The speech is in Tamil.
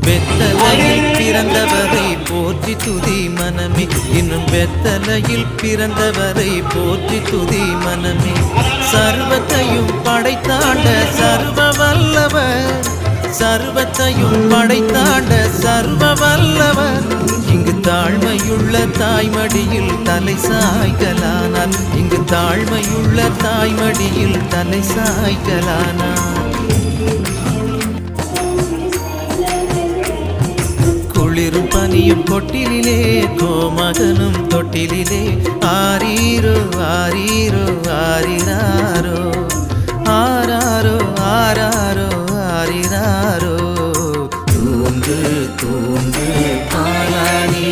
வெத்தலையில் பிறந்தவரை போற்றி துதி மனமே, இன்னும் வெத்தலையில் பிறந்தவரை போற்றி துதி மனமே. சர்வத்தையும் படைத்தாண்ட சர்வ வல்லவர், சர்வத்தையும் படைத்தாண்ட சர்வ வல்லவர். இங்கு தாழ்மையுள்ள தாய்மடியில் தலை சாய்கலானார், இங்கு தாழ்மையுள்ள தாய்மடியில் தலை சாய்கலானார். குளிரும் பனியும் கொட்டிலே, கோமகனும் தொட்டிலே, ஆரீரோ ஆரீரோ ஆரிராரோ, ஆராரோ ஆராரோ ஆரிராரோ. தூங்கு தூங்கு பாலானி.